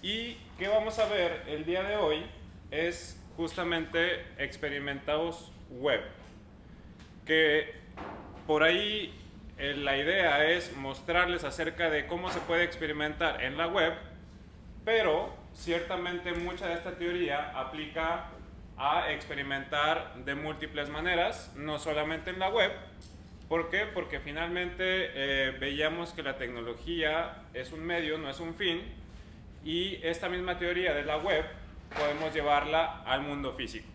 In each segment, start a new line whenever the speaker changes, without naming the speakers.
Y qué vamos a ver el día de hoy es justamente experimentados web, que por ahí la idea es mostrarles acerca de cómo se puede experimentar en la web, pero ciertamente mucha de esta teoría aplica a experimentar de múltiples maneras, no solamente en la web. ¿Por qué? Porque finalmente veíamos que la tecnología es un medio, no es un fin, y esta misma teoría de la web podemos llevarla al mundo físico.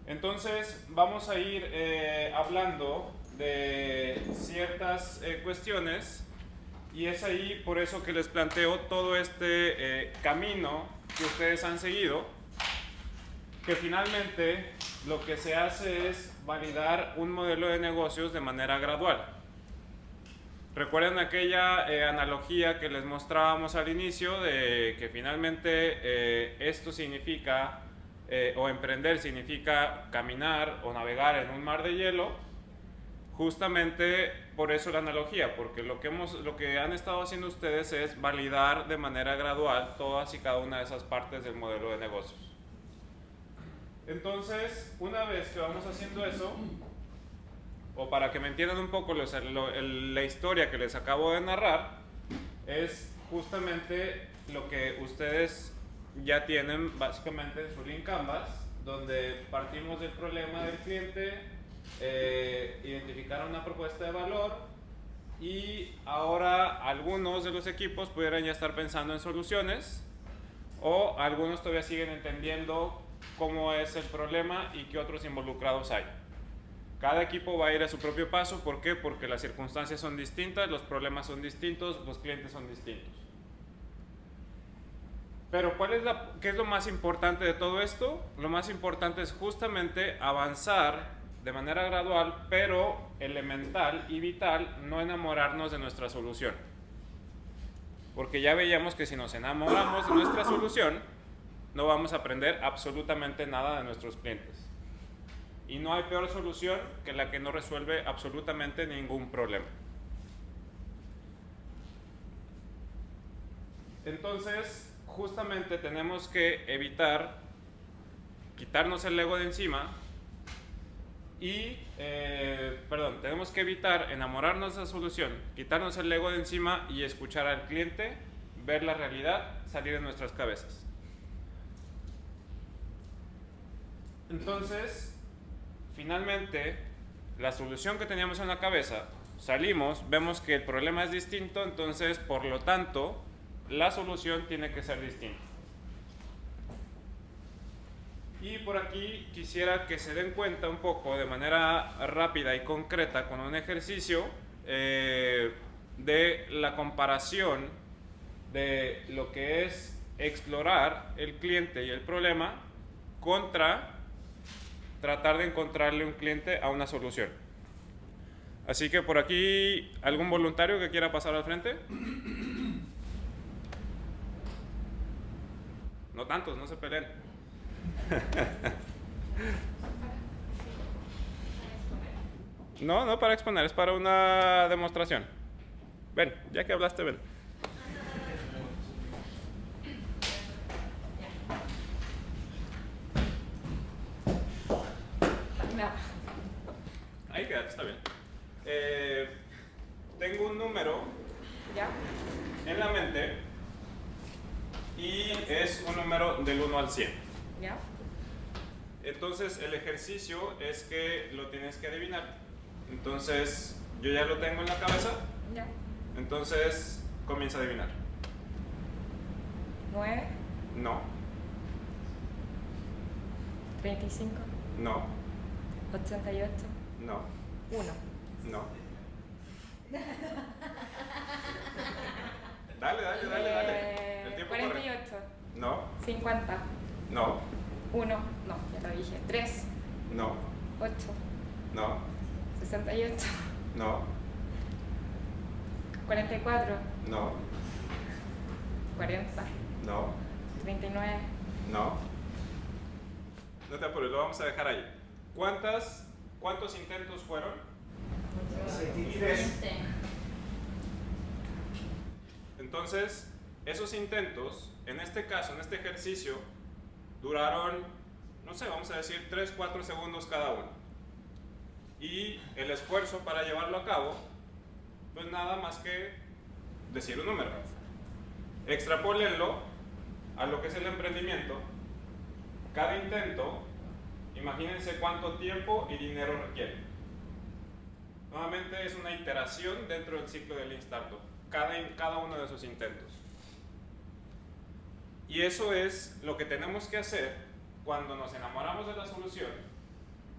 Entonces vamos a ir hablando de ciertas cuestiones, y es ahí por eso que les planteo todo este camino que ustedes han seguido, que finalmente lo que se hace es validar un modelo de negocios de manera gradual. ¿Recuerdan aquella analogía que les mostrábamos al inicio de que finalmente esto significa, o emprender significa caminar o navegar en un mar de hielo? Justamente por eso la analogía, porque lo que han estado haciendo ustedes es validar de manera gradual todas y cada una de esas partes del modelo de negocios. Entonces, una vez que vamos haciendo eso, o para que me entiendan un poco la historia que les acabo de narrar, es justamente lo que ustedes ya tienen básicamente en su Lean Canvas, donde partimos del problema del cliente, identificar una propuesta de valor, y ahora algunos de los equipos pudieran ya estar pensando en soluciones, o algunos todavía siguen entendiendo cómo es el problema y qué otros involucrados hay. Cada equipo va a ir a su propio paso. ¿Por qué? Porque las circunstancias son distintas, los problemas son distintos, los clientes son distintos. Pero ¿qué es lo más importante de todo esto? Lo más importante es justamente avanzar de manera gradual, pero elemental y vital, no enamorarnos de nuestra solución. Porque ya veíamos que si nos enamoramos de nuestra solución, no vamos a aprender absolutamente nada de nuestros clientes. Y no hay peor solución que la que no resuelve absolutamente ningún problema. Entonces, justamente tenemos que evitar quitarnos el ego de encima y, tenemos que evitar enamorarnos de la solución, quitarnos el ego de encima y escuchar al cliente, ver la realidad, salir de nuestras cabezas. Entonces, finalmente, la solución que teníamos en la cabeza, salimos, vemos que el problema es distinto, entonces, por lo tanto, la solución tiene que ser distinta. Y por aquí quisiera que se den cuenta un poco de manera rápida y concreta con un ejercicio de la comparación de lo que es explorar el cliente y el problema contra tratar de encontrarle un cliente a una solución. Así que por aquí, ¿algún voluntario que quiera pasar al frente? No tantos, no se peleen. No para exponer, es para una demostración. Ven, ya que hablaste, ven. Ahí quédate, está bien. Tengo un número en la mente y es un número del 1 al 100.
¿Ya?
Entonces el ejercicio es que lo tienes que adivinar. Entonces yo ya lo tengo en la cabeza.
¿Ya?
Entonces comienza a adivinar.
9,
No,
35,
no,
88,
no,
1.
no. Dale. El tiempo
48,
corre. No,
50,
no,
1, no, ya lo dije. 3,
no,
8,
no,
68,
no,
44,
no,
40,
no,
39,
no. No te apures, lo vamos a dejar ahí. ¿Cuántos intentos fueron?
23.
Entonces, esos intentos, en este caso, en este ejercicio, duraron, no sé, vamos a decir 3-4 segundos cada uno. Y el esfuerzo para llevarlo a cabo, pues nada más que decir un número. Extrapólenlo a lo que es el emprendimiento. Cada intento, imagínense cuánto tiempo y dinero requiere. Nuevamente es una iteración dentro del ciclo del Lean Startup, cada uno de esos intentos. Y eso es lo que tenemos que hacer cuando nos enamoramos de la solución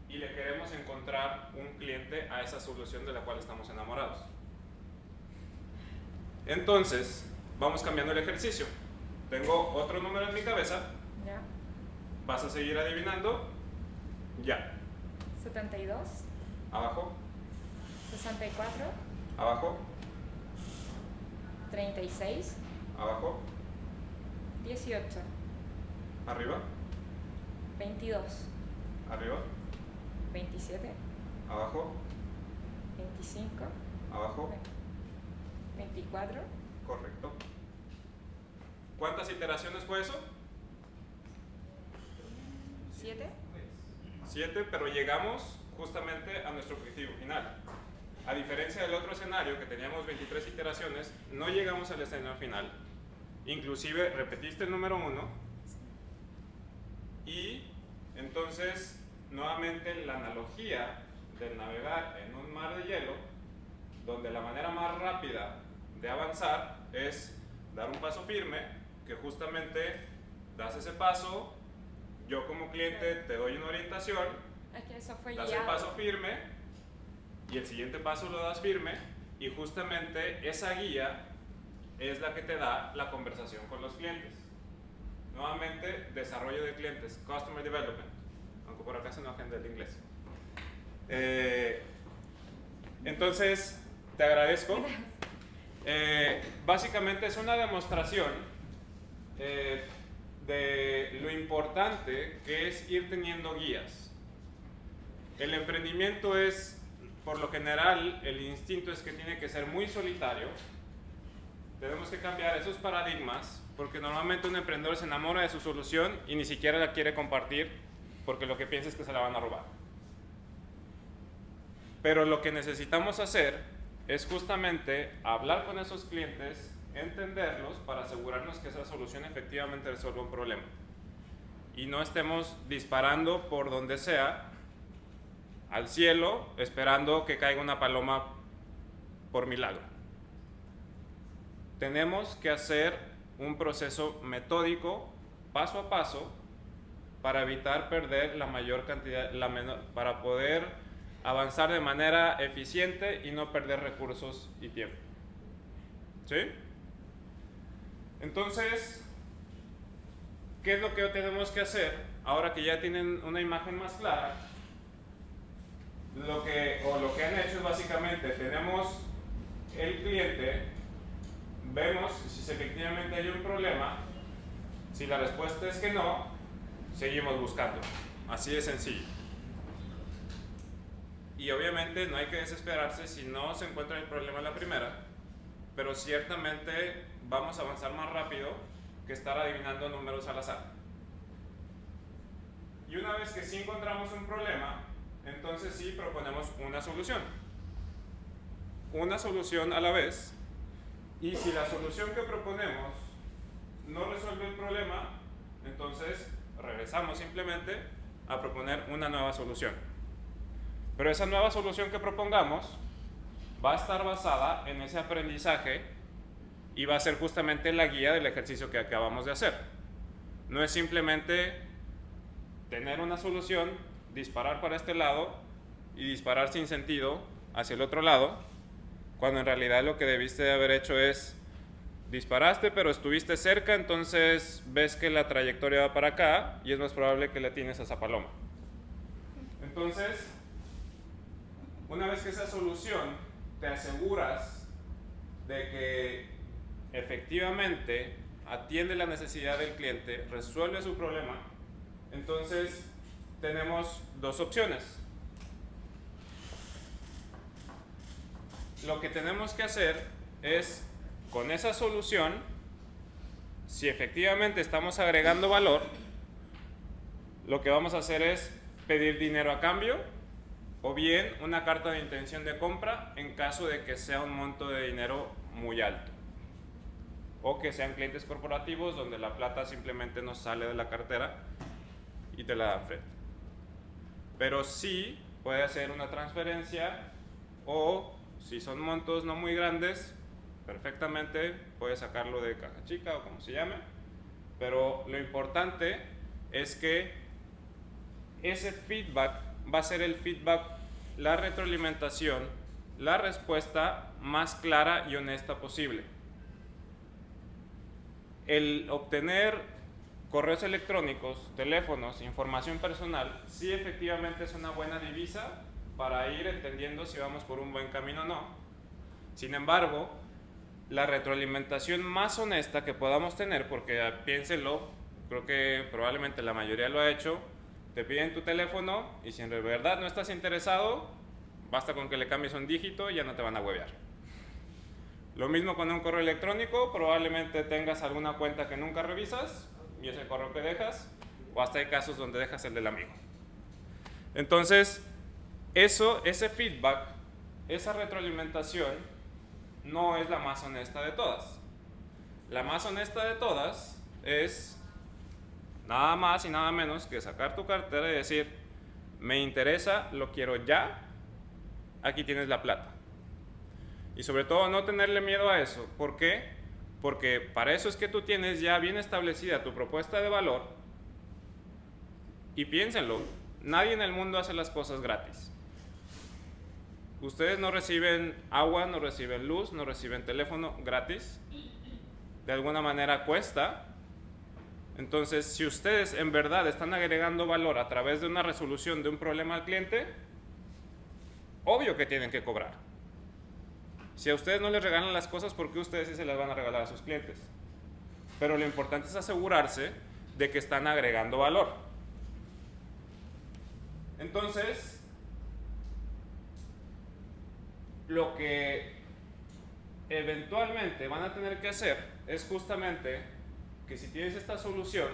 y le queremos encontrar un cliente a esa solución de la cual estamos enamorados. Entonces, vamos cambiando el ejercicio. Tengo otro número en mi cabeza.
Ya.
Vas a seguir adivinando. Ya.
72.
Abajo.
64.
Abajo.
36.
Abajo.
18.
Arriba.
22.
Arriba.
27.
Abajo.
25.
Abajo.
24.
Correcto. ¿Cuántas iteraciones fue eso?
7.
7, pero llegamos justamente a nuestro objetivo final. A diferencia del otro escenario, que teníamos 23 iteraciones, no llegamos al escenario final. Inclusive repetiste el número 1 y entonces nuevamente la analogía del navegar en un mar de hielo, donde la manera más rápida de avanzar es dar un paso firme, que justamente das ese paso, yo como cliente te doy una orientación,
Es que eso fue
das el
guiado.
paso firme y el siguiente paso lo das firme y justamente esa guía es la que te da la conversación con los clientes. Nuevamente, desarrollo de clientes, Customer Development, aunque por acá se enojen del inglés. Entonces, te agradezco. Básicamente es una demostración de lo importante que es ir teniendo guías. El emprendimiento es, por lo general, el instinto es que tiene que ser muy solitario. Tenemos que cambiar esos paradigmas porque normalmente un emprendedor se enamora de su solución y ni siquiera la quiere compartir porque lo que piensa es que se la van a robar. Pero lo que necesitamos hacer es justamente hablar con esos clientes, entenderlos para asegurarnos que esa solución efectivamente resuelva un problema y no estemos disparando por donde sea al cielo esperando que caiga una paloma por milagro. Tenemos que hacer un proceso metódico, paso a paso, para evitar perder la mayor cantidad, para poder avanzar de manera eficiente y no perder recursos y tiempo. ¿Sí? Entonces, ¿qué es lo que tenemos que hacer? Ahora que ya tienen una imagen más clara, lo que han hecho es básicamente, tenemos el cliente, vemos si efectivamente hay un problema, si la respuesta es que no, seguimos buscando, así de sencillo. Y obviamente no hay que desesperarse si no se encuentra el problema en la primera, pero ciertamente vamos a avanzar más rápido que estar adivinando números al azar. Y una vez que sí encontramos un problema, entonces sí proponemos una solución a la vez, y si la solución que proponemos no resuelve el problema, entonces regresamos simplemente a proponer una nueva solución. Pero esa nueva solución que propongamos va a estar basada en ese aprendizaje y va a ser justamente la guía del ejercicio que acabamos de hacer. No es simplemente tener una solución, disparar para este lado y disparar sin sentido hacia el otro lado, cuando en realidad lo que debiste de haber hecho es disparaste pero estuviste cerca, entonces ves que la trayectoria va para acá y es más probable que le atines a esa paloma. Entonces, una vez que esa solución te aseguras de que efectivamente atiende la necesidad del cliente, resuelve su problema, entonces tenemos dos opciones. Lo que tenemos que hacer es, con esa solución, si efectivamente estamos agregando valor, lo que vamos a hacer es pedir dinero a cambio o bien una carta de intención de compra en caso de que sea un monto de dinero muy alto o que sean clientes corporativos donde la plata simplemente no sale de la cartera y te la dan frente. Pero sí puede hacer una transferencia o si son montos no muy grandes, perfectamente puede sacarlo de caja chica o como se llame, pero lo importante es que ese feedback va a ser el feedback, la retroalimentación, la respuesta más clara y honesta posible. El obtener correos electrónicos, teléfonos, información personal, sí efectivamente es una buena divisa para ir entendiendo si vamos por un buen camino o no. Sin embargo, la retroalimentación más honesta que podamos tener, porque piénsenlo, creo que probablemente la mayoría lo ha hecho, te piden tu teléfono y si en verdad no estás interesado, basta con que le cambies un dígito y ya no te van a huevear. Lo mismo con un correo electrónico, probablemente tengas alguna cuenta que nunca revisas y es el correo que dejas, o hasta hay casos donde dejas el del amigo. Entonces, ese feedback, esa retroalimentación, no es la más honesta de todas. La más honesta de todas es nada más y nada menos que sacar tu cartera y decir, me interesa, lo quiero ya, aquí tienes la plata. Y sobre todo no tenerle miedo a eso. ¿Por qué? Porque para eso es que tú tienes ya bien establecida tu propuesta de valor. Y piénsenlo, nadie en el mundo hace las cosas gratis. Ustedes no reciben agua, no reciben luz, no reciben teléfono gratis. De alguna manera cuesta. Entonces, si ustedes en verdad están agregando valor a través de una resolución de un problema al cliente, obvio que tienen que cobrar. Si a ustedes no les regalan las cosas, ¿por qué ustedes sí se las van a regalar a sus clientes? Pero lo importante es asegurarse de que están agregando valor. Entonces, lo que eventualmente van a tener que hacer es justamente que si tienes esta solución,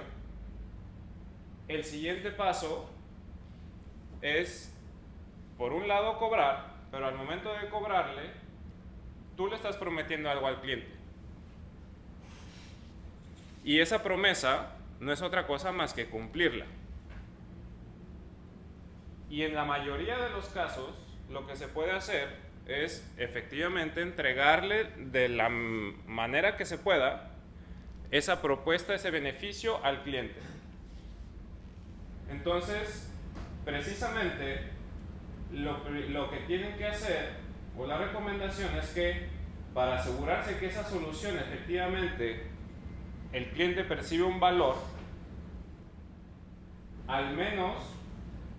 el siguiente paso es, por un lado, cobrar, pero al momento de cobrarle, tú le estás prometiendo algo al cliente. Y esa promesa no es otra cosa más que cumplirla. Y en la mayoría de los casos, lo que se puede hacer es efectivamente entregarle de la manera que se pueda esa propuesta, ese beneficio al cliente. Entonces, precisamente lo que tienen que hacer, o la recomendación es que para asegurarse que esa solución efectivamente el cliente percibe un valor, al menos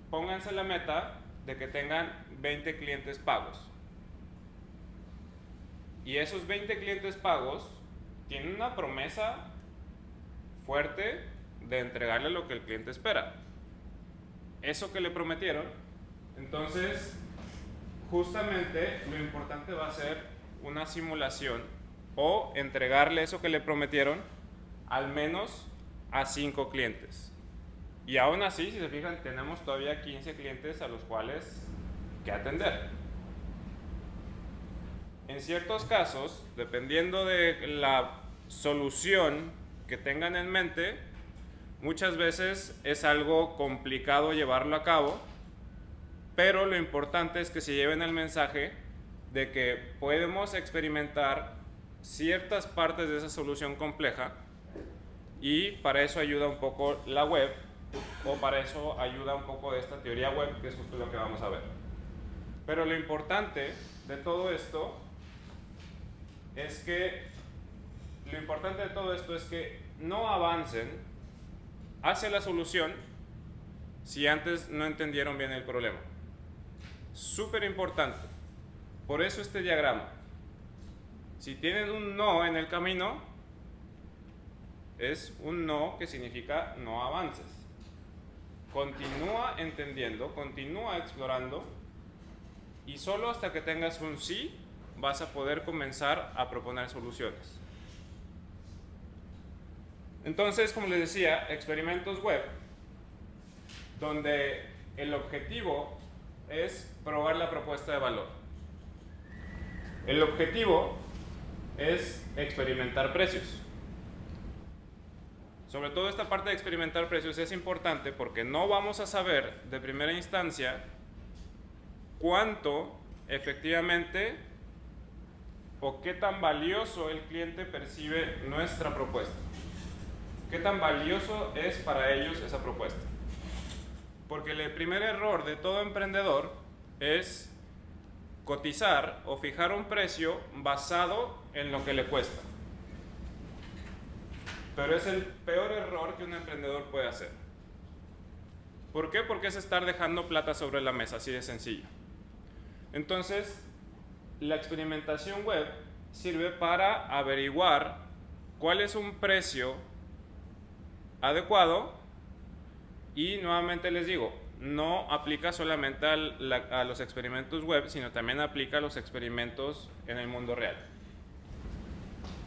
pónganse la meta de que tengan 20 clientes pagos. Y esos 20 clientes pagos tienen una promesa fuerte de entregarle lo que el cliente espera. Eso que le prometieron. Entonces, justamente lo importante va a ser una simulación o entregarle eso que le prometieron al menos a 5 clientes. Y aún así, si se fijan, tenemos todavía 15 clientes a los cuales que atender. En ciertos casos, dependiendo de la solución que tengan en mente, muchas veces es algo complicado llevarlo a cabo, pero lo importante es que se lleven el mensaje de que podemos experimentar ciertas partes de esa solución compleja y para eso ayuda un poco la web, o para eso ayuda un poco de esta teoría web, que es justo lo que vamos a ver. Pero lo importante de todo esto es que no avancen hacia la solución si antes no entendieron bien el problema. Súper importante. Por eso este diagrama. Si tienen un no en el camino, es un no que significa no avances. Continúa entendiendo, continúa explorando y solo hasta que tengas un sí vas a poder comenzar a proponer soluciones. Entonces, como les decía, experimentos web, donde el objetivo es probar la propuesta de valor. El objetivo es experimentar precios. Sobre todo esta parte de experimentar precios es importante porque no vamos a saber de primera instancia cuánto efectivamente o qué tan valioso el cliente percibe nuestra propuesta. Qué tan valioso es para ellos esa propuesta. Porque el primer error de todo emprendedor es cotizar o fijar un precio basado en lo que le cuesta. Pero es el peor error que un emprendedor puede hacer. ¿Por qué? Porque es estar dejando plata sobre la mesa, así de sencillo. Entonces, la experimentación web sirve para averiguar cuál es un precio adecuado y nuevamente les digo, no aplica solamente a los experimentos web, sino también aplica a los experimentos en el mundo real.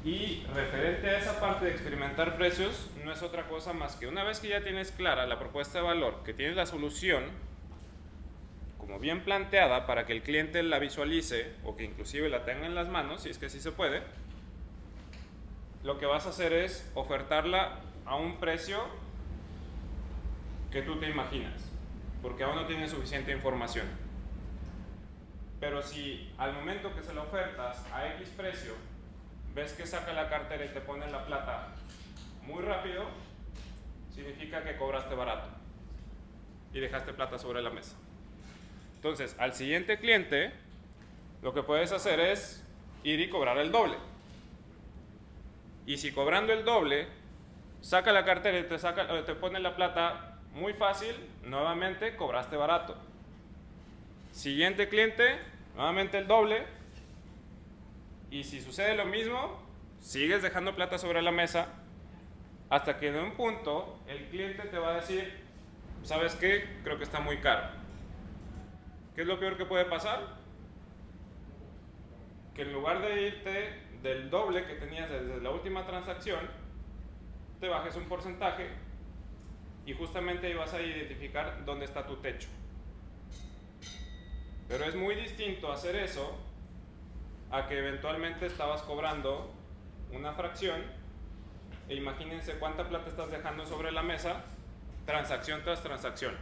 Y referente a esa parte de experimentar precios, no es otra cosa más que una vez que ya tienes clara la propuesta de valor, que tienes la solución como bien planteada para que el cliente la visualice o que inclusive la tenga en las manos, si es que sí se puede, lo que vas a hacer es ofertarla a un precio que tú te imaginas, porque aún no tienes suficiente información. Pero si al momento que se la ofertas a X precio, ves que saca la cartera y te pone la plata muy rápido, significa que cobraste barato y dejaste plata sobre la mesa. Entonces, al siguiente cliente, lo que puedes hacer es ir y cobrar el doble. Y si cobrando el doble, saca la cartera y te pone la plata muy fácil, nuevamente cobraste barato. Siguiente cliente, nuevamente el doble. Y si sucede lo mismo, sigues dejando plata sobre la mesa hasta que en un punto el cliente te va a decir, ¿sabes qué? Creo que está muy caro. ¿Qué es lo peor que puede pasar? Que en lugar de irte del doble que tenías desde la última transacción, te bajes un porcentaje y justamente ahí vas a identificar dónde está tu techo. Pero es muy distinto hacer eso a que eventualmente estabas cobrando una fracción e imagínense cuánta plata estás dejando sobre la mesa transacción tras transacción.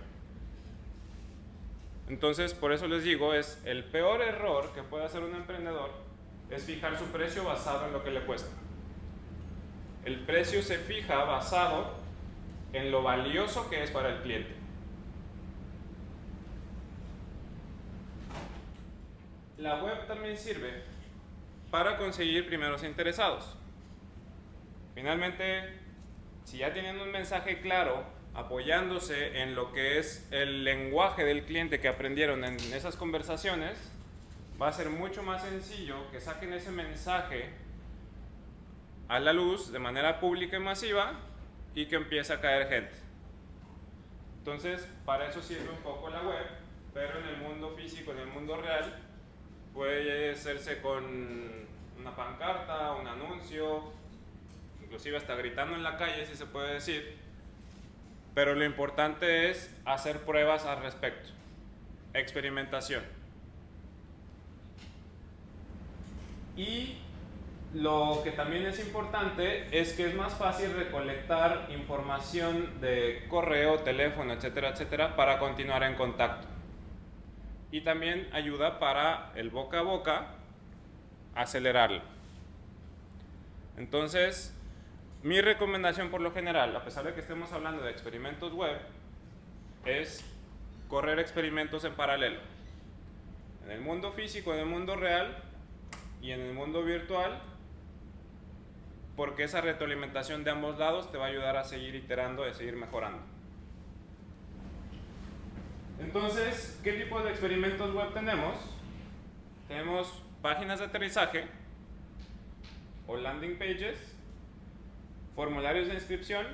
Entonces, por eso les digo, es el peor error que puede hacer un emprendedor es fijar su precio basado en lo que le cuesta. El precio se fija basado en lo valioso que es para el cliente. La web también sirve para conseguir primeros interesados. Finalmente, si ya tienen un mensaje claro, apoyándose en lo que es el lenguaje del cliente que aprendieron en esas conversaciones, va a ser mucho más sencillo que saquen ese mensaje a la luz de manera pública y masiva y que empiece a caer gente. Entonces, para eso sirve un poco la web, pero en el mundo físico, en el mundo real, puede hacerse con una pancarta, un anuncio, inclusive hasta gritando en la calle, si se puede decir. Pero lo importante es hacer pruebas al respecto, experimentación. Y lo que también es importante es que es más fácil recolectar información de correo, teléfono, etcétera, etcétera, para continuar en contacto. Y también ayuda para el boca a boca, acelerarlo. Entonces, mi recomendación por lo general, a pesar de que estemos hablando de experimentos web, es correr experimentos en paralelo. En el mundo físico, en el mundo real y en el mundo virtual, porque esa retroalimentación de ambos lados te va a ayudar a seguir iterando y a seguir mejorando. Entonces, ¿qué tipo de experimentos web tenemos? Tenemos páginas de aterrizaje o landing pages, formularios de inscripción,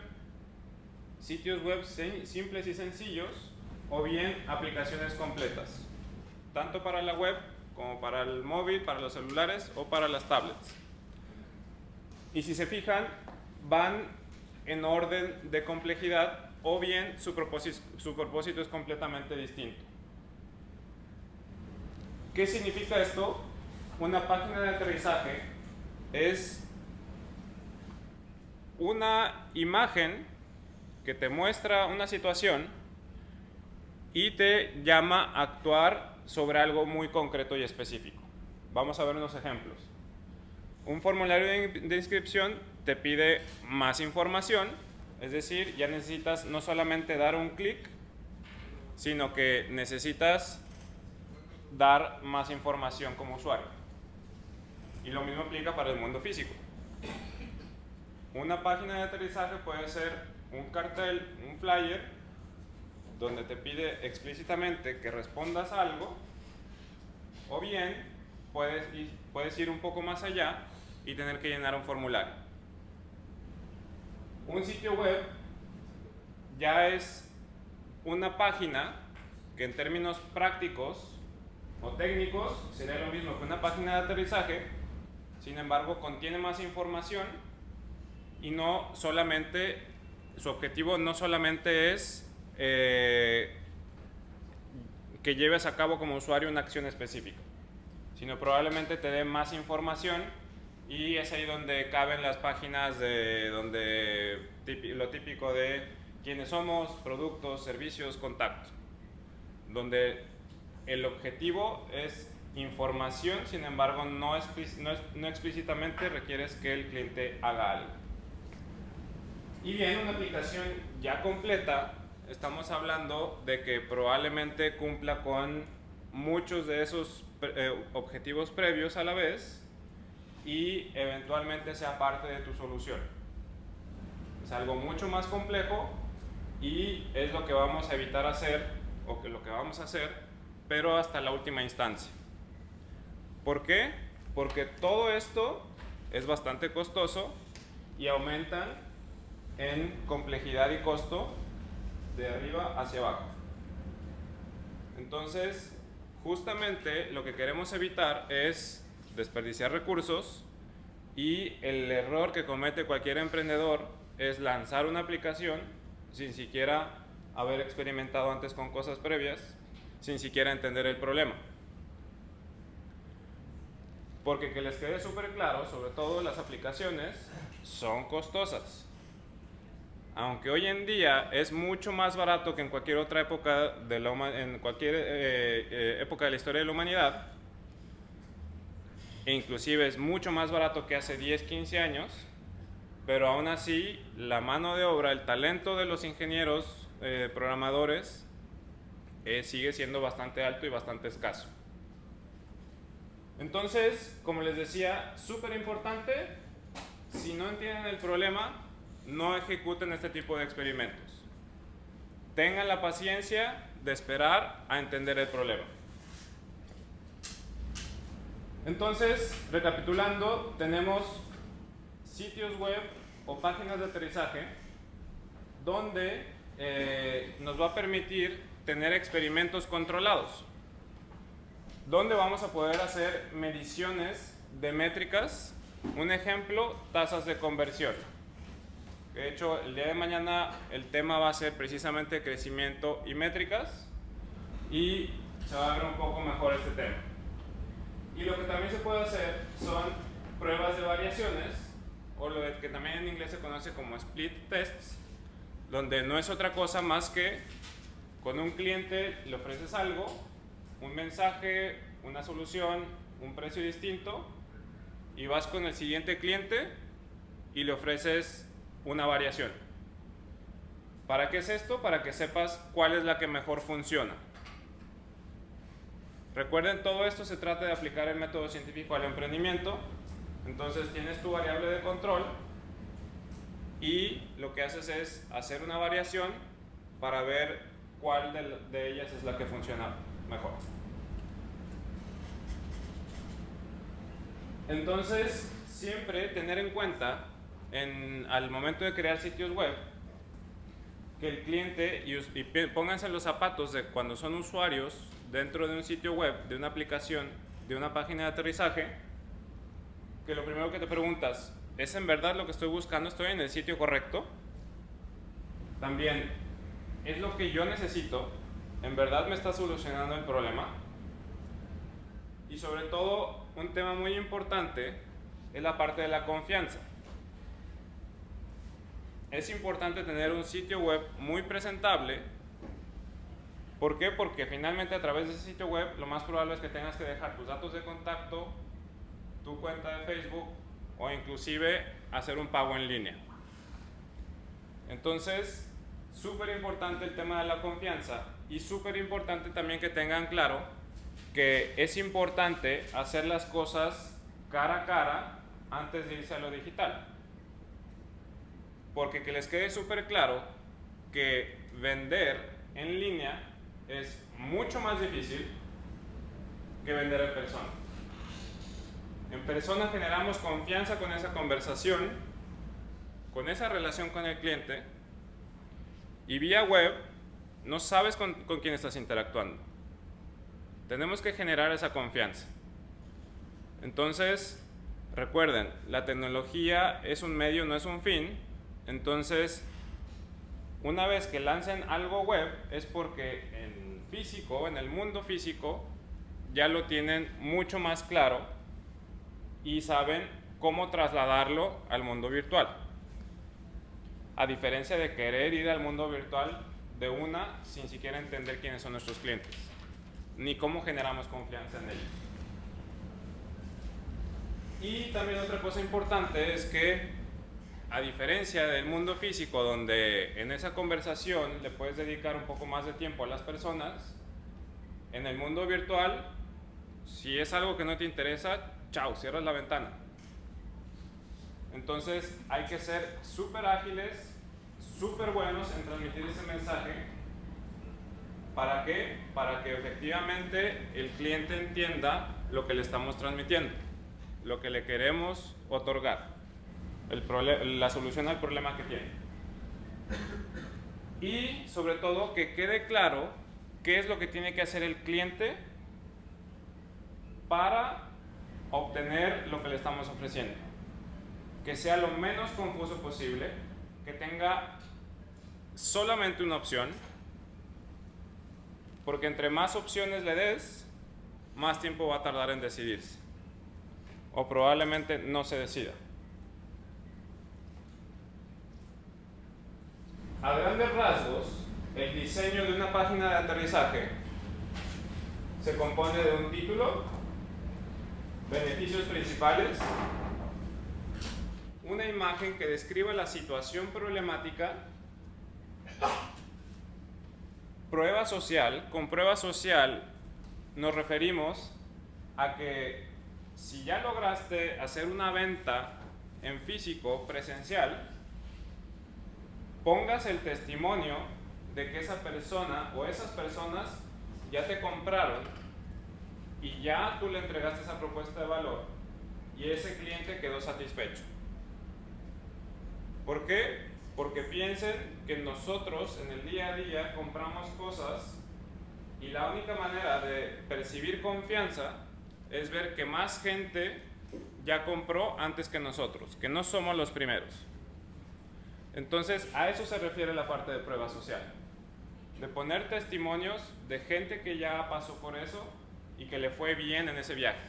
sitios web simples y sencillos, o bien aplicaciones completas, tanto para la web como para el móvil, para los celulares o para las tablets. Y si se fijan, van en orden de complejidad o bien su propósito es completamente distinto. ¿Qué significa esto? Una página de aterrizaje es una imagen que te muestra una situación y te llama a actuar sobre algo muy concreto y específico. Vamos a ver unos ejemplos. Un formulario de inscripción te pide más información, es decir, ya necesitas no solamente dar un clic, sino que necesitas dar más información como usuario. Y lo mismo aplica para el mundo físico. Una página de aterrizaje puede ser un cartel, un flyer, donde te pide explícitamente que respondas algo, o bien puedes ir un poco más allá y tener que llenar un formulario. Un sitio web ya es una página que en términos prácticos o técnicos sería lo mismo que una página de aterrizaje, sin embargo contiene más información y no solamente, su objetivo no solamente es que lleves a cabo como usuario una acción específica, sino probablemente te dé más información, y es ahí donde caben las páginas de lo típico de quiénes somos, productos, servicios, contactos, donde el objetivo es información, sin embargo no explícitamente requieres que el cliente haga algo. Y bien, una aplicación ya completa, estamos hablando de que probablemente cumpla con muchos de esos objetivos previos a la vez y eventualmente sea parte de tu solución. Es algo mucho más complejo y es lo que vamos a evitar hacer, o que lo que vamos a hacer, pero hasta la última instancia. ¿Por qué? Porque todo esto es bastante costoso y aumentan en complejidad y costo de arriba hacia abajo. Entonces, justamente lo que queremos evitar es desperdiciar recursos, y el error que comete cualquier emprendedor es lanzar una aplicación sin siquiera haber experimentado antes con cosas previas, sin siquiera entender el problema. Porque que les quede súper claro, sobre todo las aplicaciones son costosas. Aunque hoy en día es mucho más barato que en cualquier otra época en cualquier época de la historia de la humanidad, e inclusive es mucho más barato que hace 10, 15 años, pero aún así la mano de obra, el talento de los ingenieros programadores sigue siendo bastante alto y bastante escaso. Entonces, como les decía, súper importante, si no entienden el problema, no ejecuten este tipo de experimentos. Tengan la paciencia de esperar a entender el problema. Entonces, recapitulando, tenemos sitios web o páginas de aterrizaje donde nos va a permitir tener experimentos controlados, donde vamos a poder hacer mediciones de métricas. Un ejemplo, tasas de conversión. De hecho, el día de mañana el tema va a ser precisamente crecimiento y métricas, y se va a ver un poco mejor este tema. Y lo que también se puede hacer son pruebas de variaciones, o lo que también en inglés se conoce como split tests, donde no es otra cosa más que con un cliente le ofreces algo, un mensaje, una solución, un precio distinto, y vas con el siguiente cliente y le ofreces una variación. ¿Para qué es esto? Para que sepas cuál es la que mejor funciona. Recuerden, todo esto se trata de aplicar el método científico al emprendimiento. Entonces tienes tu variable de control y lo que haces es hacer una variación para ver cuál de ellas es la que funciona mejor. Entonces, siempre tener en cuenta al momento de crear sitios web que el cliente, y pónganse en los zapatos de cuando son usuarios dentro de un sitio web, de una aplicación, de una página de aterrizaje, que lo primero que te preguntas, ¿es en verdad lo que estoy buscando? ¿Estoy en el sitio correcto? también, ¿es lo que yo necesito? ¿En verdad me está solucionando el problema? Y sobre todo, un tema muy importante es la parte de la confianza. Es importante tener un sitio web muy presentable. ¿Por qué? Porque finalmente a través de ese sitio web lo más probable es que tengas que dejar tus datos de contacto, tu cuenta de Facebook o inclusive hacer un pago en línea. Entonces, súper importante el tema de la confianza y súper importante también que tengan claro que es importante hacer las cosas cara a cara antes de irse a lo digital. Porque que les quede súper claro que vender en línea es mucho más difícil que vender en persona. En persona generamos confianza con esa conversación, con esa relación con el cliente, y vía web no sabes con quién estás interactuando. Tenemos que generar esa confianza. Entonces, recuerden, la tecnología es un medio, no es un fin. Entonces, una vez que lancen algo web, es porque en físico, en el mundo físico, ya lo tienen mucho más claro y saben cómo trasladarlo al mundo virtual. A diferencia de querer ir al mundo virtual de una sin siquiera entender quiénes son nuestros clientes, ni cómo generamos confianza en ellos. Y también otra cosa importante es que, a diferencia del mundo físico, donde en esa conversación le puedes dedicar un poco más de tiempo a las personas, en el mundo virtual, si es algo que no te interesa, chao, cierras la ventana. Entonces hay que ser súper ágiles, súper buenos en transmitir ese mensaje. ¿Para qué? Para que efectivamente el cliente entienda lo que le estamos transmitiendo, lo que le queremos otorgar. La solución al problema que tiene. Y sobre todo que quede claro qué es lo que tiene que hacer el cliente para obtener lo que le estamos ofreciendo. Que sea lo menos confuso posible, que tenga solamente una opción, porque entre más opciones le des, más tiempo va a tardar en decidirse, o probablemente no se decida. A grandes rasgos, el diseño de una página de aterrizaje se compone de un título, beneficios principales, una imagen que describa la situación problemática, prueba social. Con prueba social nos referimos a que si ya lograste hacer una venta en físico, presencial, pongas el testimonio de que esa persona o esas personas ya te compraron y ya tú le entregaste esa propuesta de valor y ese cliente quedó satisfecho. ¿Por qué? Porque piensen que nosotros en el día a día compramos cosas y la única manera de percibir confianza es ver que más gente ya compró antes que nosotros, que no somos los primeros. Entonces, a eso se refiere la parte de prueba social, de poner testimonios de gente que ya pasó por eso y que le fue bien en ese viaje.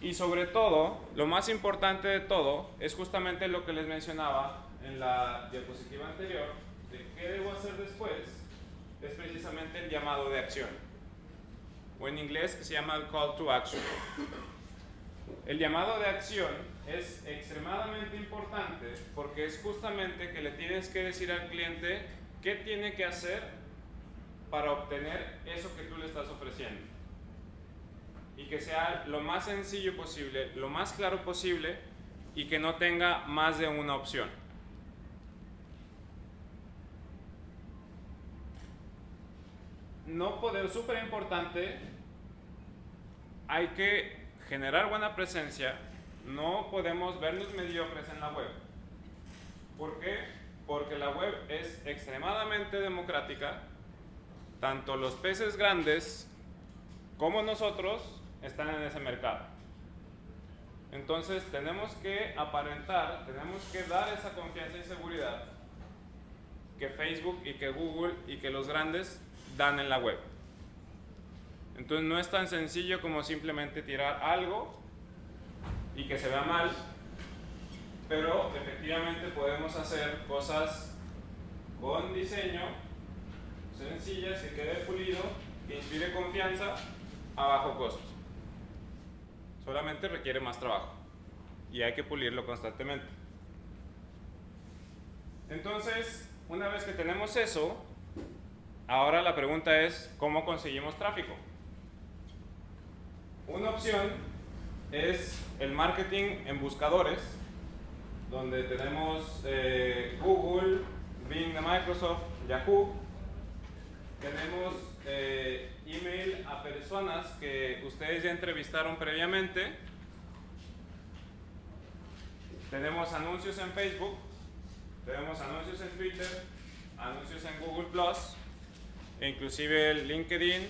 Y sobre todo, lo más importante de todo es justamente lo que les mencionaba en la diapositiva anterior, de qué debo hacer después, es precisamente el llamado de acción, o en inglés se llama el call to action. El llamado de acción es extremadamente importante porque es justamente que le tienes que decir al cliente qué tiene que hacer para obtener eso que tú le estás ofreciendo. Y que sea lo más sencillo posible, lo más claro posible y que no tenga más de una opción. No poder, súper importante, hay que generar buena presencia, no podemos vernos mediocres en la web. ¿Por qué? Porque la web es extremadamente democrática, tanto los peces grandes como nosotros están en ese mercado. Entonces tenemos que aparentar, tenemos que dar esa confianza y seguridad que Facebook y que Google y que los grandes dan en la web. Entonces no es tan sencillo como simplemente tirar algo y que se vea mal, pero efectivamente podemos hacer cosas con diseño sencillas, que quede pulido, que inspire confianza a bajo costo. Solamente requiere más trabajo y hay que pulirlo constantemente. Entonces, una vez que tenemos eso, ahora la pregunta es ¿cómo conseguimos tráfico? Una opción es el marketing en buscadores, donde tenemos Google, Bing de Microsoft, Yahoo. Tenemos email a personas que ustedes ya entrevistaron previamente. Tenemos anuncios en Facebook, tenemos anuncios en Twitter, anuncios en Google Plus, e inclusive el LinkedIn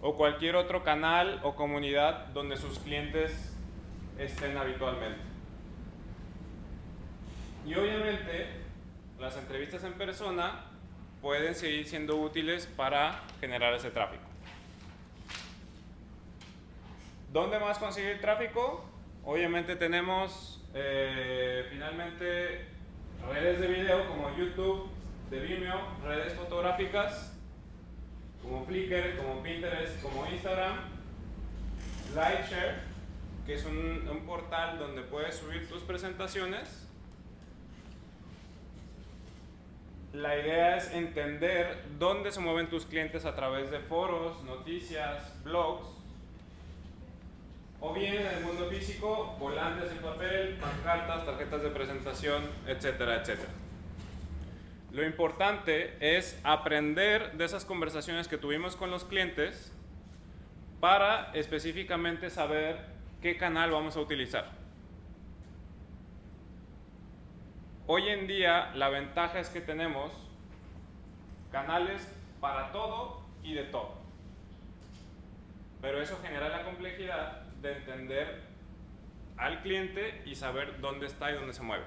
o cualquier otro canal o comunidad donde sus clientes estén habitualmente. Y obviamente las entrevistas en persona pueden seguir siendo útiles para generar ese tráfico. ¿Dónde más conseguir tráfico? Obviamente tenemos finalmente redes de video como YouTube, de Vimeo, redes fotográficas como Flickr, como Pinterest, como Instagram, Lightshare, que es un portal donde puedes subir tus presentaciones. La idea es entender dónde se mueven tus clientes a través de foros, noticias, blogs, o bien en el mundo físico, volantes en papel, pancartas, tarjetas de presentación, etcétera, etcétera. Lo importante es aprender de esas conversaciones que tuvimos con los clientes para específicamente saber qué canal vamos a utilizar. Hoy en día la ventaja es que tenemos canales para todo y de todo. Pero eso genera la complejidad de entender al cliente y saber dónde está y dónde se mueve.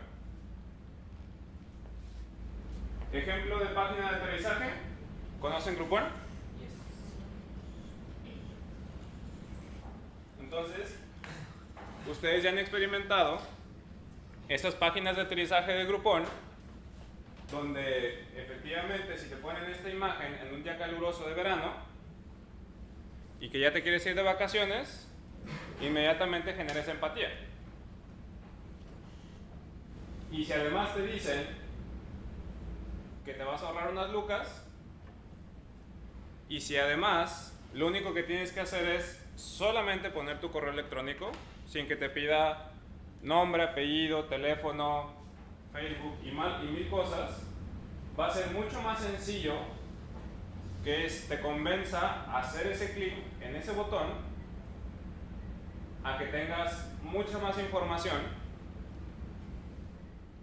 Ejemplo de página de aterrizaje. ¿Conocen Groupon? Entonces, ustedes ya han experimentado estas páginas de aterrizaje de Groupon, donde efectivamente si te ponen esta imagen en un día caluroso de verano y que ya te quieres ir de vacaciones, inmediatamente generas empatía. Y si además te dicen que te vas a ahorrar unas lucas, y si además lo único que tienes que hacer es solamente poner tu correo electrónico sin que te pida nombre, apellido, teléfono, Facebook y mil cosas, va a ser mucho más sencillo que te convenza a hacer ese clic en ese botón a que tengas mucha más información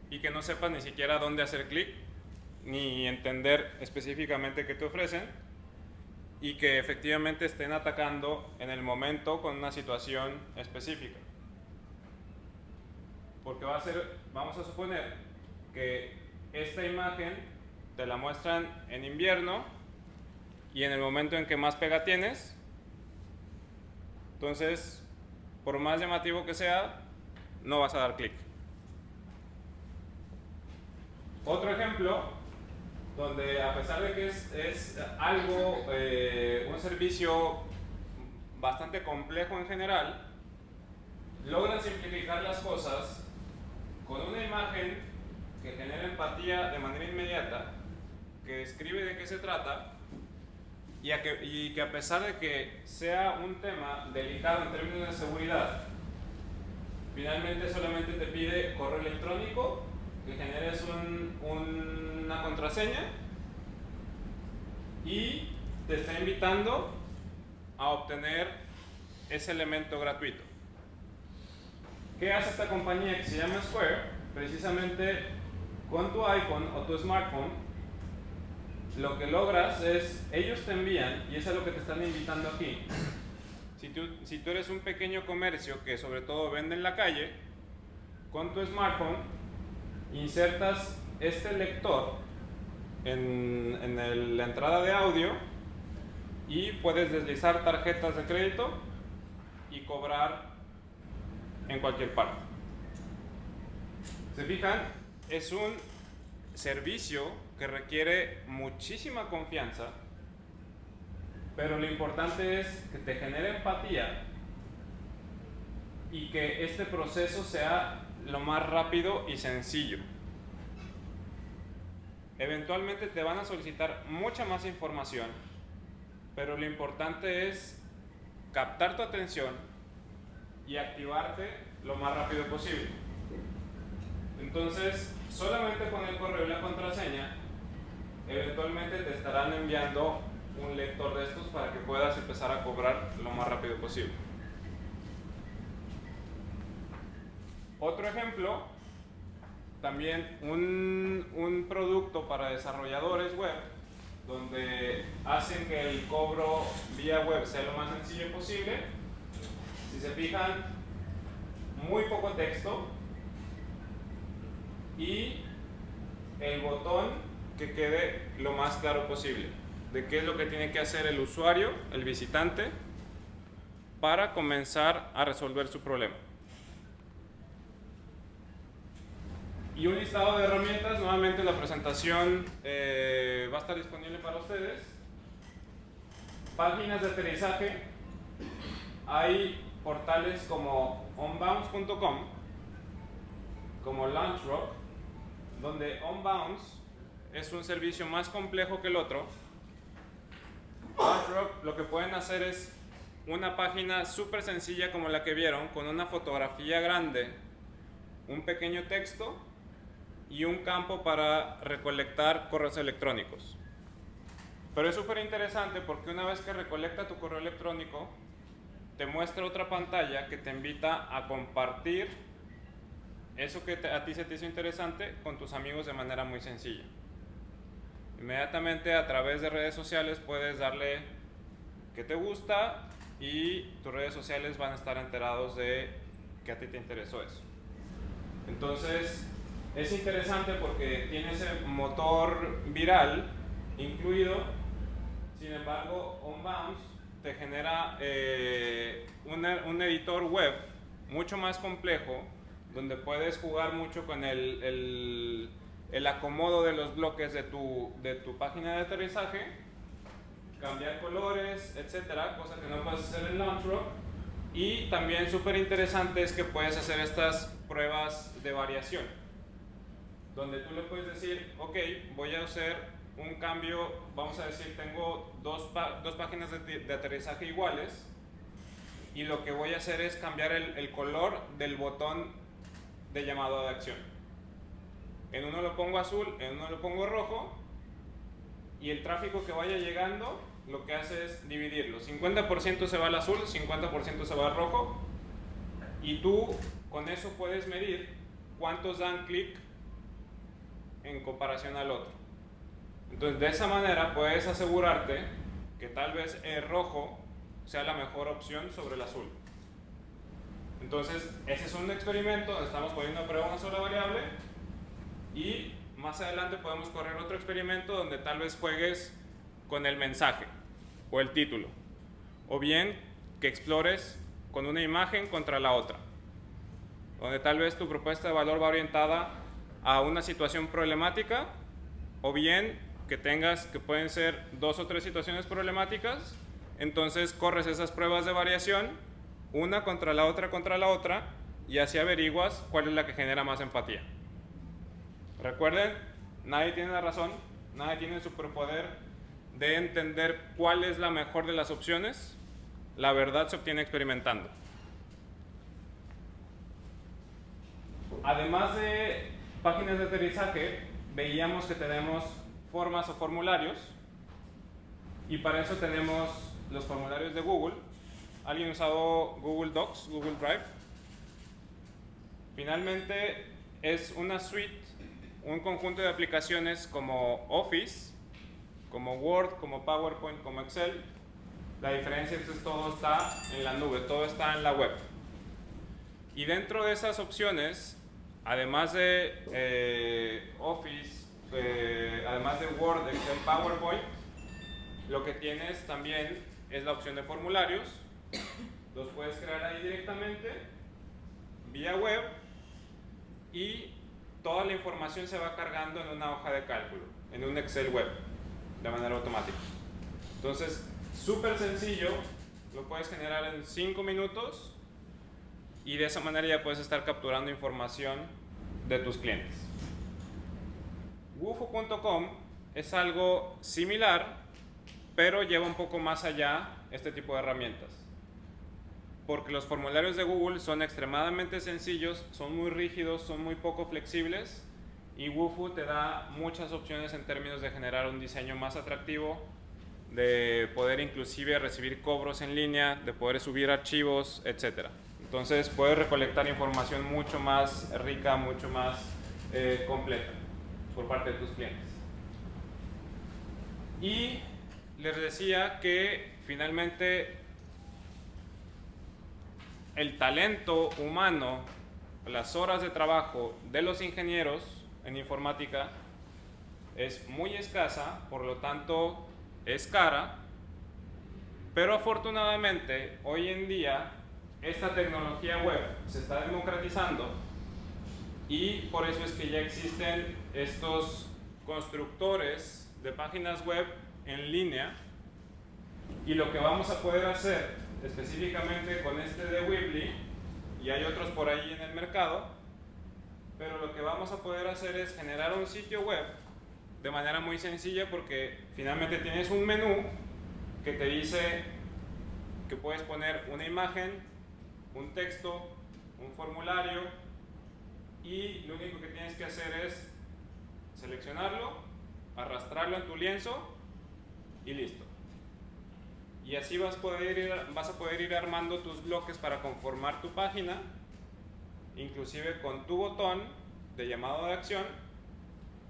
y que no sepas ni siquiera dónde hacer clic ni entender específicamente qué te ofrecen y que efectivamente estén atacando en el momento con una situación específica. Porque vamos a suponer que esta imagen te la muestran en invierno y en el momento en que más pega tienes, entonces por más llamativo que sea, no vas a dar clic. Otro ejemplo, donde a pesar de que es algo, un servicio bastante complejo en general, logran simplificar las cosas con una imagen que genera empatía de manera inmediata, que describe de qué se trata y que a pesar de que sea un tema delicado en términos de seguridad, finalmente solamente te pide correo electrónico, que generes una contraseña y te está invitando a obtener ese elemento gratuito. ¿Qué hace esta compañía que se llama Square? Precisamente con tu iPhone o tu smartphone, lo que logras es, ellos te envían, y eso es lo que te están invitando aquí. Si tú eres un pequeño comercio que sobre todo vende en la calle, con tu smartphone insertas este lector en la entrada de audio y puedes deslizar tarjetas de crédito y cobrar en cualquier parte. ¿Se fijan? Es un servicio que requiere muchísima confianza, pero lo importante es que te genere empatía y que este proceso sea lo más rápido y sencillo. Eventualmente te van a solicitar mucha más información, pero lo importante es captar tu atención y activarte lo más rápido posible. Entonces, solamente con el correo y la contraseña, eventualmente te estarán enviando un lector de estos para que puedas empezar a cobrar lo más rápido posible. Otro ejemplo, también un producto para desarrolladores web, donde hacen que el cobro vía web sea lo más sencillo posible. Si se fijan, muy poco texto y el botón que quede lo más claro posible de qué es lo que tiene que hacer el usuario, el visitante, para comenzar a resolver su problema. Y un listado de herramientas. Nuevamente la presentación va a estar disponible para ustedes. Páginas de aterrizaje. Hay portales como onbounce.com, como LaunchRock, donde Onbounce es un servicio más complejo que el otro. LaunchRock lo que pueden hacer es una página súper sencilla como la que vieron, con una fotografía grande, un pequeño texto y un campo para recolectar correos electrónicos. Pero es súper interesante porque una vez que recolecta tu correo electrónico, te muestra otra pantalla que te invita a compartir eso que a ti se te hizo interesante con tus amigos de manera muy sencilla. Inmediatamente a través de redes sociales puedes darle que te gusta y tus redes sociales van a estar enterados de que a ti te interesó eso. Entonces, es interesante porque tiene ese motor viral incluido. Sin embargo, Onbounce te genera un editor web mucho más complejo, donde puedes jugar mucho con el acomodo de los bloques de tu página de aterrizaje, cambiar colores, etcétera, cosa que no puedes hacer en LaunchRock. Y también súper interesante es que puedes hacer estas pruebas de variación, donde tú le puedes decir, ok, voy a hacer un cambio, vamos a decir, tengo dos páginas de aterrizaje iguales, y lo que voy a hacer es cambiar el color del botón de llamado de acción. En uno lo pongo azul, en uno lo pongo rojo, y el tráfico que vaya llegando lo que hace es dividirlo. 50% se va al azul, 50% se va al rojo, y tú con eso puedes medir cuántos dan clic en comparación al otro. Entonces, de esa manera puedes asegurarte que tal vez el rojo sea la mejor opción sobre el azul. Entonces, ese es un experimento donde estamos poniendo a prueba una sola variable, y más adelante podemos correr otro experimento donde tal vez juegues con el mensaje o el título, o bien que explores con una imagen contra la otra, donde tal vez tu propuesta de valor va orientada a una situación problemática, o bien que tengas que pueden ser 2 o 3 situaciones problemáticas. Entonces corres esas pruebas de variación, una contra la otra, y así averiguas cuál es la que genera más empatía. Recuerden, nadie tiene la razón, nadie tiene el superpoder de entender cuál es la mejor de las opciones. La verdad se obtiene experimentando. Además de páginas de aterrizaje, veíamos que tenemos formas o formularios, y para eso tenemos los formularios de Google. ¿Alguien ha usado Google Docs, Google Drive? Finalmente es una suite, un conjunto de aplicaciones como Office, como Word, como PowerPoint, como Excel. La diferencia es que todo está en la nube, todo está en la web. Y dentro de esas opciones, además de Office además de Word, Excel, PowerPoint, lo que tienes también es la opción de formularios. Los puedes crear ahí directamente, vía web, y toda la información se va cargando en una hoja de cálculo, en un Excel web, de manera automática. Entonces, súper sencillo, lo puedes generar en 5 minutos y de esa manera ya puedes estar capturando información de tus clientes. Wufoo.com es algo similar, pero lleva un poco más allá este tipo de herramientas. Porque los formularios de Google son extremadamente sencillos, son muy rígidos, son muy poco flexibles, y Wufoo te da muchas opciones en términos de generar un diseño más atractivo, de poder inclusive recibir cobros en línea, de poder subir archivos, etc. Entonces puedes recolectar información mucho más rica, mucho más completa por parte de tus clientes. Y les decía que finalmente el talento humano, las horas de trabajo de los ingenieros en informática es muy escasa, por lo tanto es cara, pero afortunadamente hoy en día esta tecnología web se está democratizando y por eso es que ya existen estos constructores de páginas web en línea, y lo que vamos a poder hacer específicamente con este de Weebly, y hay otros por ahí en el mercado, pero lo que vamos a poder hacer es generar un sitio web de manera muy sencilla, porque finalmente tienes un menú que te dice que puedes poner una imagen, un texto, un formulario, y lo único que tienes que hacer es seleccionarlo, arrastrarlo en tu lienzo y listo. Y así vas a poder ir armando tus bloques para conformar tu página, inclusive con tu botón de llamado de acción,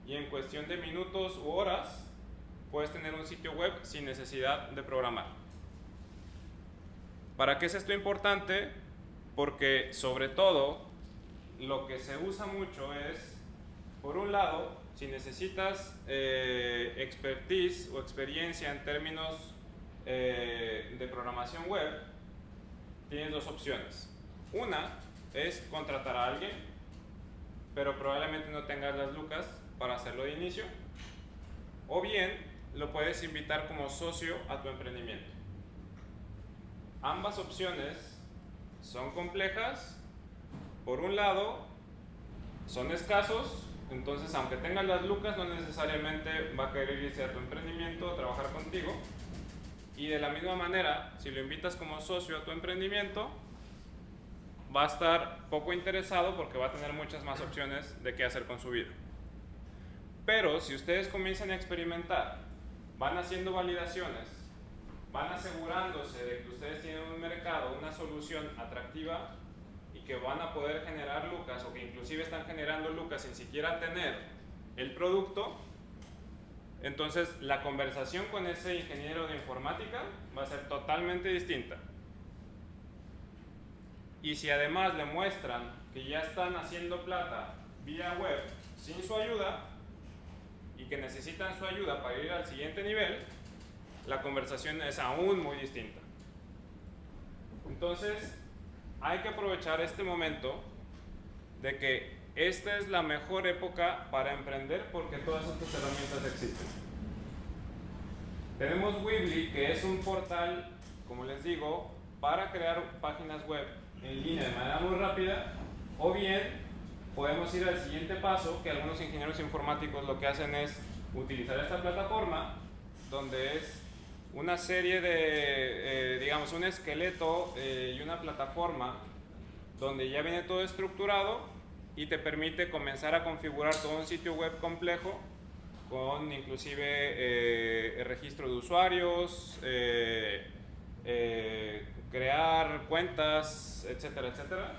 y en cuestión de minutos u horas puedes tener un sitio web sin necesidad de programar. ¿Para qué es esto importante? Porque sobre todo lo que se usa mucho es, por un lado, si necesitas expertise o experiencia en términos de programación web, tienes dos opciones. Una es contratar a alguien, pero probablemente no tengas las lucas para hacerlo de inicio, o bien lo puedes invitar como socio a tu emprendimiento. Ambas opciones son complejas. Por un lado, son escasos, entonces aunque tengas las lucas no necesariamente va a querer irse a tu emprendimiento o trabajar contigo. Y de la misma manera, si lo invitas como socio a tu emprendimiento, va a estar poco interesado porque va a tener muchas más opciones de qué hacer con su vida. Pero si ustedes comienzan a experimentar, van haciendo validaciones, van asegurándose de que ustedes tienen un mercado, una solución atractiva y que van a poder generar lucas, o que inclusive están generando lucas sin siquiera tener el producto, entonces la conversación con ese ingeniero de informática va a ser totalmente distinta. Y si además le muestran que ya están haciendo plata vía web sin su ayuda y que necesitan su ayuda para ir al siguiente nivel, la conversación es aún muy distinta. Entonces hay que aprovechar este momento de que esta es la mejor época para emprender, porque todas estas herramientas existen. Tenemos Weebly, que es un portal, como les digo, para crear páginas web en línea de manera muy rápida, o bien podemos ir al siguiente paso, que algunos ingenieros informáticos lo que hacen es utilizar esta plataforma, donde es una serie de, digamos, un esqueleto y una plataforma donde ya viene todo estructurado y te permite comenzar a configurar todo un sitio web complejo con inclusive registro de usuarios, crear cuentas, etcétera, etcétera.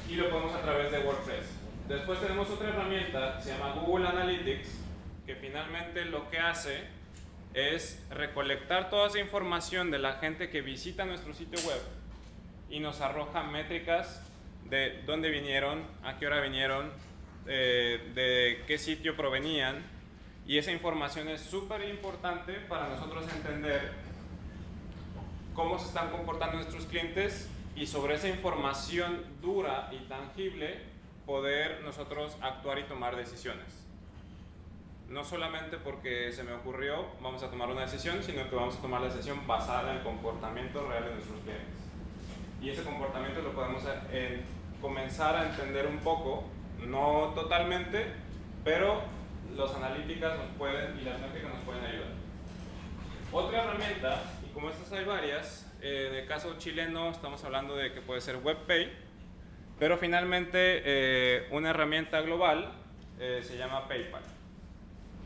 Y lo podemos a través de WordPress. Después tenemos otra herramienta que se llama Google Analytics, que finalmente lo que hace es recolectar toda esa información de la gente que visita nuestro sitio web y nos arroja métricas de dónde vinieron, a qué hora vinieron, de qué sitio provenían, y esa información es súper importante para nosotros entender cómo se están comportando nuestros clientes y sobre esa información dura y tangible poder nosotros actuar y tomar decisiones. No solamente porque se me ocurrió vamos a tomar una decisión, sino que vamos a tomar la decisión basada en el comportamiento real de nuestros clientes. Y ese comportamiento lo podemos comenzar a entender un poco, no totalmente, pero las analíticas nos pueden y las métricas nos pueden ayudar. Otra herramienta, y como estas hay varias, en el caso chileno estamos hablando de que puede ser WebPay, pero finalmente una herramienta global se llama PayPal,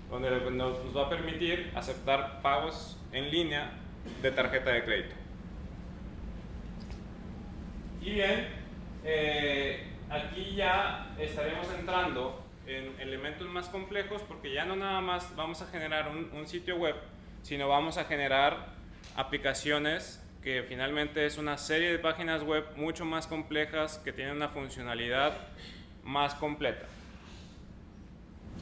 donde nos va a permitir aceptar pagos en línea de tarjeta de crédito. Y bien, aquí ya estaremos entrando en elementos más complejos, porque ya no nada más vamos a generar un sitio web, sino vamos a generar aplicaciones que finalmente es una serie de páginas web mucho más complejas que tienen una funcionalidad más completa.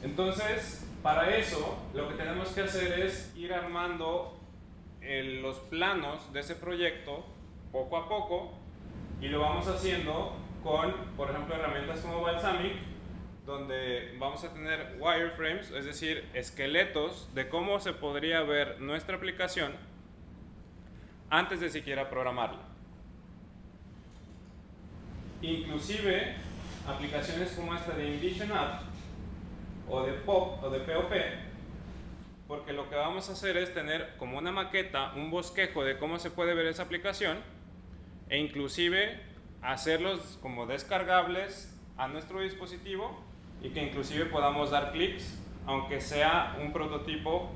Entonces, para eso, lo que tenemos que hacer es ir armando los planos de ese proyecto poco a poco, y lo vamos haciendo con, por ejemplo, herramientas como Balsamiq, donde vamos a tener wireframes, es decir, esqueletos de cómo se podría ver nuestra aplicación antes de siquiera programarla. Inclusive, aplicaciones como esta de InVision App o de POP o de POP, porque lo que vamos a hacer es tener como una maqueta, un bosquejo de cómo se puede ver esa aplicación, e inclusive hacerlos como descargables a nuestro dispositivo, y que inclusive podamos dar clics, aunque sea un prototipo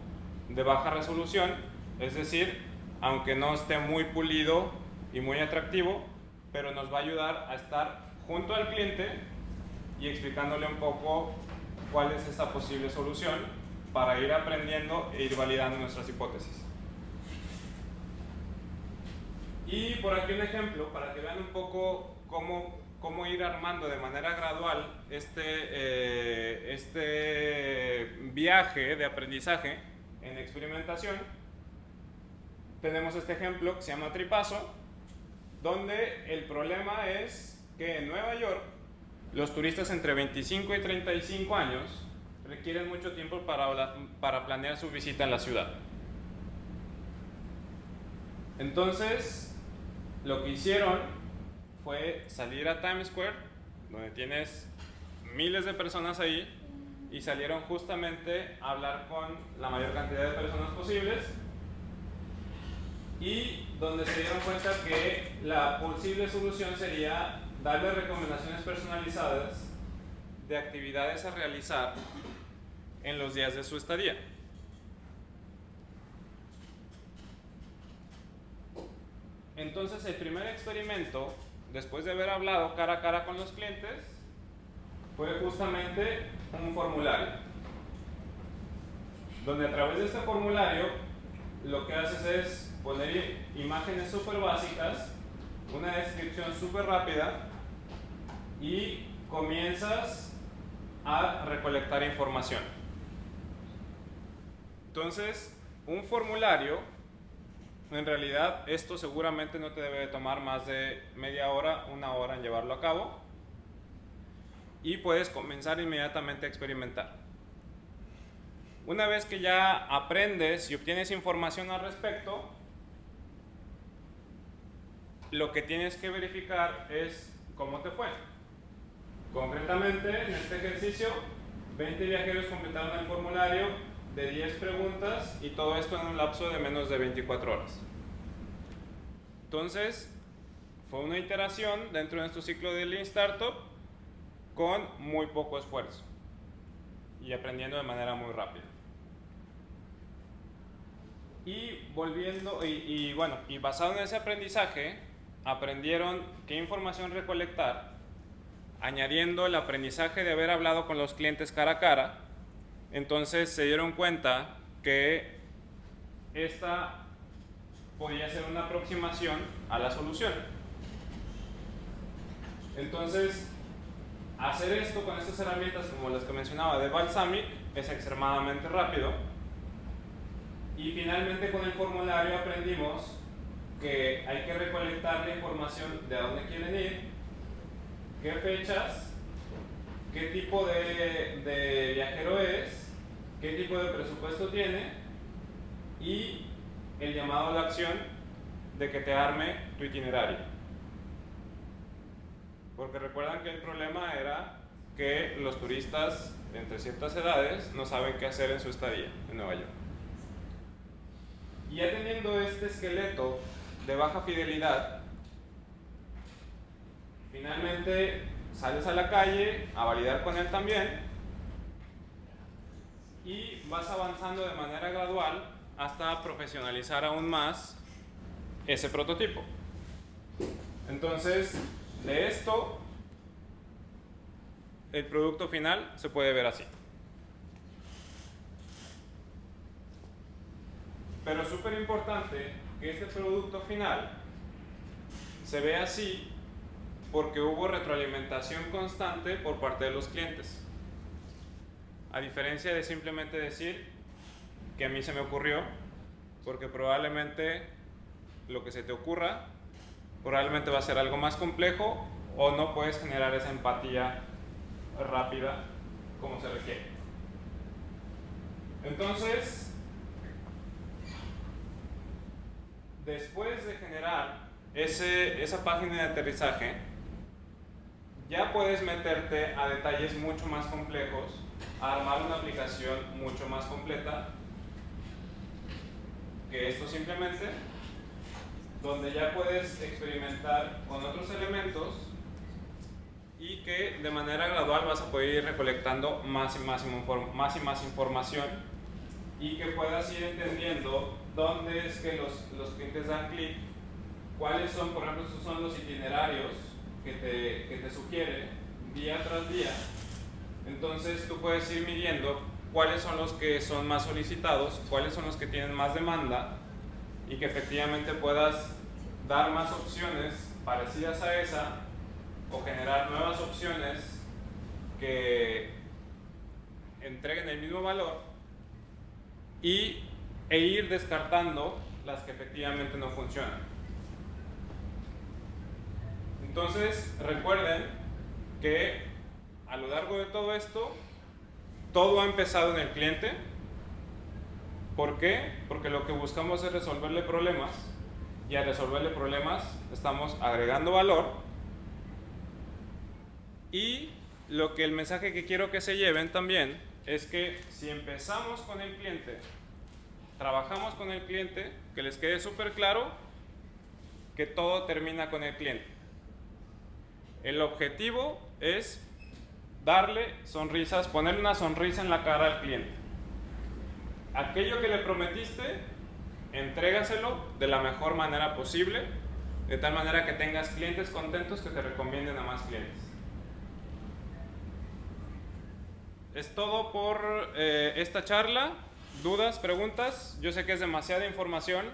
de baja resolución, es decir, aunque no esté muy pulido y muy atractivo, pero nos va a ayudar a estar junto al cliente y explicándole un poco cuál es esta posible solución para ir aprendiendo e ir validando nuestras hipótesis. Y por aquí un ejemplo para que vean un poco cómo ir armando de manera gradual este viaje de aprendizaje en experimentación. Tenemos este ejemplo que se llama Tripaso, donde el problema es que en Nueva York los turistas entre 25 y 35 años requieren mucho tiempo para planear su visita en la ciudad. Entonces, lo que hicieron fue salir a Times Square, donde tienes miles de personas ahí, y salieron justamente a hablar con la mayor cantidad de personas posibles, y donde se dieron cuenta que la posible solución sería darle recomendaciones personalizadas de actividades a realizar en los días de su estadía. Entonces, el primer experimento, después de haber hablado cara a cara con los clientes, fue justamente un formulario, donde a través de este formulario lo que haces es poner imágenes súper básicas, una descripción súper rápida, y comienzas a recolectar información. Entonces, un formulario, en realidad esto seguramente no te debe de tomar más de media hora, una hora en llevarlo a cabo, y puedes comenzar inmediatamente a experimentar. Una vez que ya aprendes y obtienes información al respecto, lo que tienes que verificar es cómo te fue. Concretamente, en este ejercicio, 20 viajeros completaron el formulario de 10 preguntas, y todo esto en un lapso de menos de 24 horas. Entonces, fue una iteración dentro de nuestro ciclo de Lean Startup con muy poco esfuerzo y aprendiendo de manera muy rápida. Y volviendo, y basado en ese aprendizaje, aprendieron qué información recolectar, añadiendo el aprendizaje de haber hablado con los clientes cara a cara. Entonces se dieron cuenta que esta podía ser una aproximación a la solución. Entonces, hacer esto con estas herramientas como las que mencionaba de Balsamiq es extremadamente rápido. Y finalmente con el formulario aprendimos que hay que recolectar la información de a dónde quieren ir, qué fechas, qué tipo de viajero es, qué tipo de presupuesto tiene y el llamado a la acción de que te arme tu itinerario. Porque recuerdan que el problema era que los turistas entre ciertas edades no saben qué hacer en su estadía en Nueva York. Y ya teniendo este esqueleto de baja fidelidad, finalmente sales a la calle a validar con él también y vas avanzando de manera gradual hasta profesionalizar aún más ese prototipo. Entonces, de esto, el producto final se puede ver así. Pero es súper importante que este producto final se vea así porque hubo retroalimentación constante por parte de los clientes. A diferencia de simplemente decir que a mí se me ocurrió, porque probablemente lo que se te ocurra probablemente va a ser algo más complejo o no puedes generar esa empatía rápida como se requiere. Entonces, después de generar esa página de aterrizaje, ya puedes meterte a detalles mucho más complejos, a armar una aplicación mucho más completa que esto simplemente, donde ya puedes experimentar con otros elementos y que de manera gradual vas a poder ir recolectando más y más información y que puedas ir entendiendo dónde es que los clientes dan clic, cuáles son, por ejemplo, estos son los itinerarios que te sugiere día tras día. Entonces tú puedes ir midiendo cuáles son los que son más solicitados, cuáles son los que tienen más demanda y que efectivamente puedas dar más opciones parecidas a esa o generar nuevas opciones que entreguen el mismo valor e ir descartando las que efectivamente no funcionan. Entonces recuerden que a lo largo de todo esto todo ha empezado en el cliente. ¿Por qué? Porque lo que buscamos es resolverle problemas y al resolverle problemas estamos agregando valor y el mensaje que quiero que se lleven también es que si empezamos con el cliente, trabajamos con el cliente, que les quede súper claro que todo termina con el cliente. El objetivo es darle sonrisas, ponerle una sonrisa en la cara al cliente. Aquello que le prometiste, entrégaselo de la mejor manera posible, de tal manera que tengas clientes contentos que te recomienden a más clientes. Es todo por esta charla. ¿Dudas, preguntas? Yo sé que es demasiada información.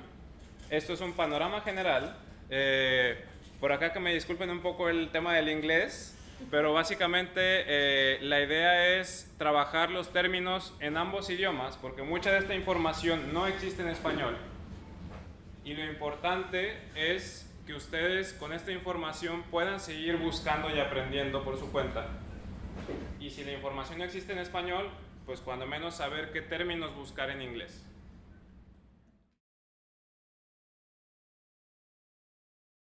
Esto es un panorama general. Por acá que me disculpen un poco el tema del inglés, pero básicamente la idea es trabajar los términos en ambos idiomas, porque mucha de esta información no existe en español. Y lo importante es que ustedes con esta información puedan seguir buscando y aprendiendo por su cuenta. Y si la información no existe en español, pues cuando menos saber qué términos buscar en inglés.